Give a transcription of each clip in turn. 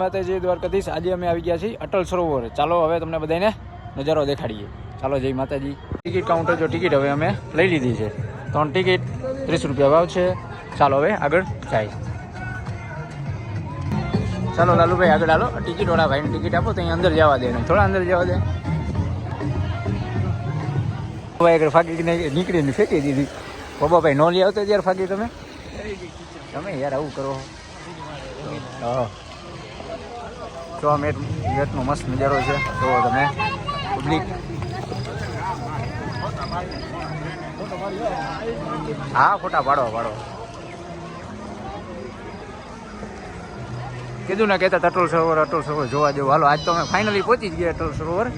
માતાજી દ્વારકાધીશ. આજે અમે આવી ગયા છીએ અટલ સરોવર. ચાલો હવે તમને બધાને નજારો દેખાડીએ. ચાલો જય માતાજી. ટિકિટ કાઉન્ટર જો ટિકિટ હવે અમે લઈ લીધી છે. 3 ટિકિટ 30 રૂપિયા ભાવ છે. ચાલો હવે આગળ જાય. ચાલો લાલુભાઈ આગળ હાલો. ટિકિટ વાળા ભાઈને ટિકિટ આપો તો અહીંયા અંદર જવા દે. થોડા અંદર જવા દે. ભાઈ આગળ ફાકી નીકળીને ફેંકી દીધી. બાબાભાઈ નો લઈ આવતો ત્યારે ફાકી તમે યાર આવું કરો. હા જો આ મેટનો મસ્ત નજારો છે. જો તમે પબ્લિક હા ફોટા પાડો કીધું ને કહેતા અટલ સરોવર જોવા જેવું. હાલો આજ તો અમે ફાઇનલી પહોંચી જ ગયા અટલ સરોવર.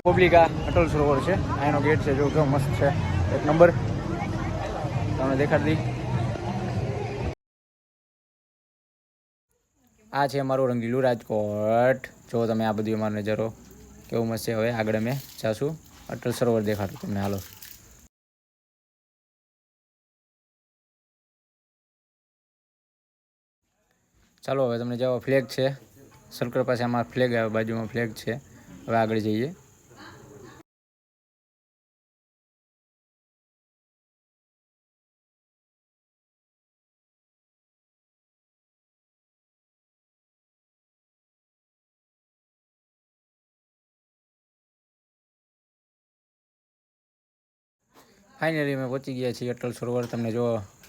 પબ્લિક આ અટલ સરોવર છે. અહીંનો ગેટ છે જો કેવો મસ્ત છે. એક નંબર તમને દેખાડી દી. આ છે અમારું રંગીલું રાજકોટ. જો તમે આ બધું અમારો નજારો કેવું મસ્ત છે. હવે આગળ અમે જાશું અટલ સરોવર દેખાડું તમને. હાલો ચાલો હવે તમને જાઓ. ફ્લેગ છે સર્કલ પાસે. અમારા ફ્લેગ આવે બાજુમાં ફ્લેગ છે. હવે આગળ જઈએ. ફાઇનલી અમે પહોંચી ગયા છીએ અટલ સરોવર. તમને જો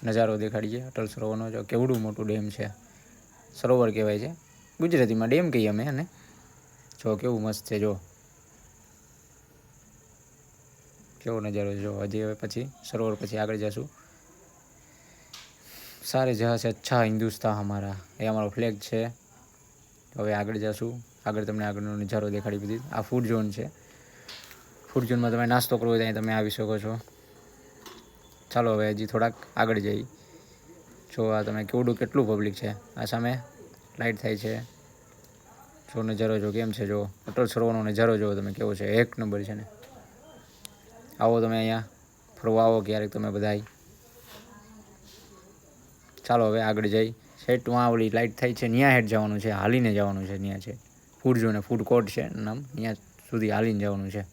નજારો દેખાડીએ અટલ સરોવરનો. જો કેવડું મોટું ડેમ છે. સરોવર કહેવાય છે ગુજરાતીમાં, ડેમ કહીએ અમે. અને જો કેવું મસ્ત છે. જો કેવો નજારો છે. જો હજી હવે પછી સરોવર પછી આગળ જશું. સારે જહાં છે અચ્છા હિન્દુસ્તાન હમારા, એ અમારો ફ્લેગ છે. હવે આગળ જશું. આગળ તમને આગળનો નજારો દેખાડી બધી. આ ફૂડ ઝોન છે. ફૂડ ઝોનમાં તમે નાસ્તો કરવો ત્યાં તમે આવી શકો છો. ચાલો હવે હજી થોડાક આગળ જઈએ. જો આ તમે કેટલું પબ્લિક છે. આ સામે લાઇટ થાય છે. જો નજારો જો કેમ છે. જો અટલ સરોવરનો નજારો જો તમે કેવો છે. એક નંબર છે ને. આવો તમે અહીંયા ફરવા આવો ક્યારેક તમે બધાય. ચાલો હવે આગળ જઈ. સેટ ત્યાં ઓલી લાઇટ થાય છે ત્યાં હેઠ જવાનું છે. હાલીને જવાનું છે. ત્યાં છે ફૂડ ઝોન, ફૂડ કોર્ટ છે નામ. ત્યાં સુધી હાલીને જવાનું છે.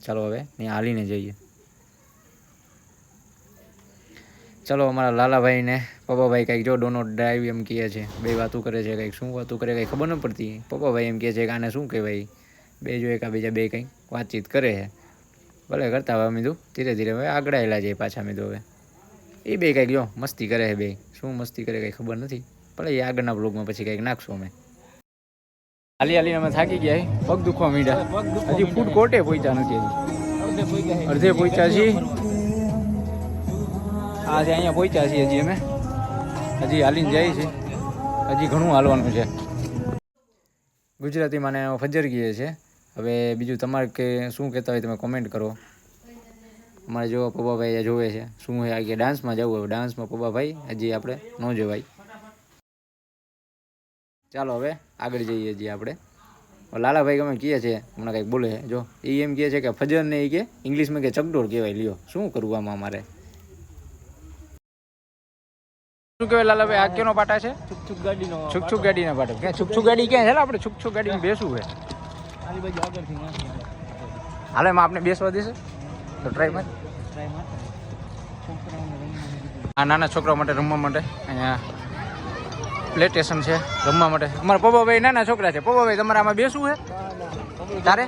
ચાલો હવે ત્યાં હાલીને જઈએ. ચાલો અમારા લાલાભાઈ ને પપ્પાભાઈ કંઈક જો ડોનો ડ્રાઈવ એમ કહે છે. બે વાતું કરે છે. કંઈક શું વાતું કરે કંઈ ખબર ન પડતી. પપ્પાભાઈ એમ કહે છે કે આને શું કહેવાય. બે જો એકાબીજા બે કંઈક વાતચીત કરે છે. ભલે કરતા હવે મીધું ધીરે ધીરે હવે આગળ આવેલા જાય પાછા. મીધું હવે એ બે કંઈક જો મસ્તી કરે છે. બે શું મસ્તી કરે કંઈ ખબર નથી. ભલે એ આગળના બ્લોગમાં પછી કંઈક નાખશું અમે. હાલીને અમે થાકી ગયા. પગ દુખવા માંડ્યા. હજી ફૂડ કોર્ટે પહોંચ્યા નથી. અડધે પહોંચ્યા છીએ. હા છે અહીંયા પહોંચ્યા છીએ હજી અમે. હજી હાલીને જાય છે. હજી ઘણું હાલવાનું છે. ગુજરાતીમાં ને ફજર ગઈએ છે. હવે બીજું તમારે કે શું કહેતા હોય તમે કોમેન્ટ કરો. અમારે જો પપ્પાભાઈ જોવે છે શું છે આ કે ડાન્સમાં જવું હોય. ડાન્સમાં પપ્પાભાઈ હજી આપણે ન જવાય. ચાલો હવે આગળ જઈએ. હજી આપણે લાલાભાઈ ગમે કહે છે હમણાં કંઈક બોલે છે. જો એ એમ કહે છે કે ફજર ને એ કે ઇંગ્લિશમાં કે ચકડોળ કહેવાય. લ્યો શું કરવું આમાં અમારે. શું કહેવાય લાલાભાઈ આ કેનો પાટા છે? છુક ગાડીના પાટા. ક્યાં છુક ગાડી ક્યાં છે? આપણે છુક ગાડીમાં બેસવું છે. હાલે એમાં આપણે બેસવા દેશે તો ટ્રાયમાં. આ નાના છોકરાઓ માટે રમવા માટે અહીંયા પ્લે સ્ટેશન છે રમવા માટે. અમારા પપ્પાભાઈ નાના છોકરા છે. પપ્પાભાઈ તમારે આમાં બેસવું છે તારે?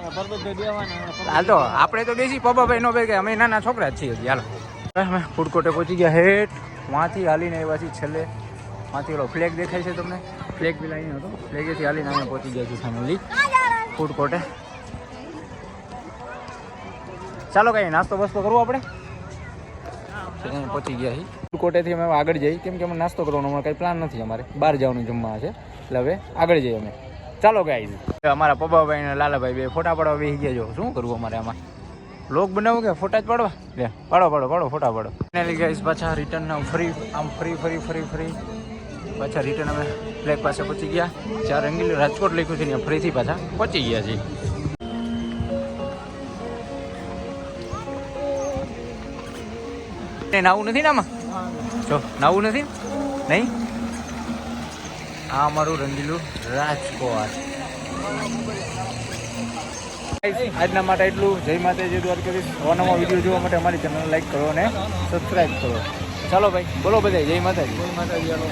હાલ તો આપણે તો બેસી. પપ્પાભાઈ નો બે કે અમે નાના છોકરા જ છીએ. હાલો અમે ફૂડ કોર્ટે પહોંચી ગયા. હેઠ વાંથી હાલીને આવ્યા છીએ. છેલ્લે વાંથી ઓલો ફ્લેગ દેખાય છે તમને. ફ્લેગ પેલા અહીંયા હતો. ફ્લેગેથી હાલીને અહીંયા પહોંચી ગયા છીએ ફાઇનલી ફૂડ કોર્ટે. ચાલો કઈ નાસ્તો બસ્તો કરવો આપણે. પહોંચી ગયા છીએ ફૂડ કોર્ટેથી. અમે આગળ જઈએ કેમ કે અમે નાસ્તો કરવાનો અમારે કંઈ પ્લાન નથી. અમારે બહાર જવાનું જમવા છે એટલે હવે આગળ જઈએ અમે. ચાલો ગાઈઝ અમારા પપ્પાભાઈ અને લાલાભાઈ બે ફોટા પાડવા બેસી ગયા. જો શું કરવું અમારે આમાં. લોક બનાવું કે ફોટા જ પાડવા? લે પાડો ફોટા પાડો. ફાઇનલી ગાઈઝ પાછા રિટર્ન ફરી પાછા રિટર્ન અમે ફ્લેગ પાસે પહોંચી ગયા. જ્યાં રંગીલું રાજકોટ લખ્યું છે ત્યાં ફરીથી પાછા પહોંચી ગયા છીએ. નાવું નથી ને આમાં? જો નાવું નથી નહીં. આ અમારું રંગીલું રાજકોટ. આજના માટે એટલું. જય માતાજી, દ્વારકાધીશ. નવા વિડીયો જોવા માટે અમારી ચેનલ લાઈક કરો અને સબસ્ક્રાઈબ કરો. ચાલો ભાઈ, બોલો બધા જય માતાજી. જય માતાજી. ચાલો.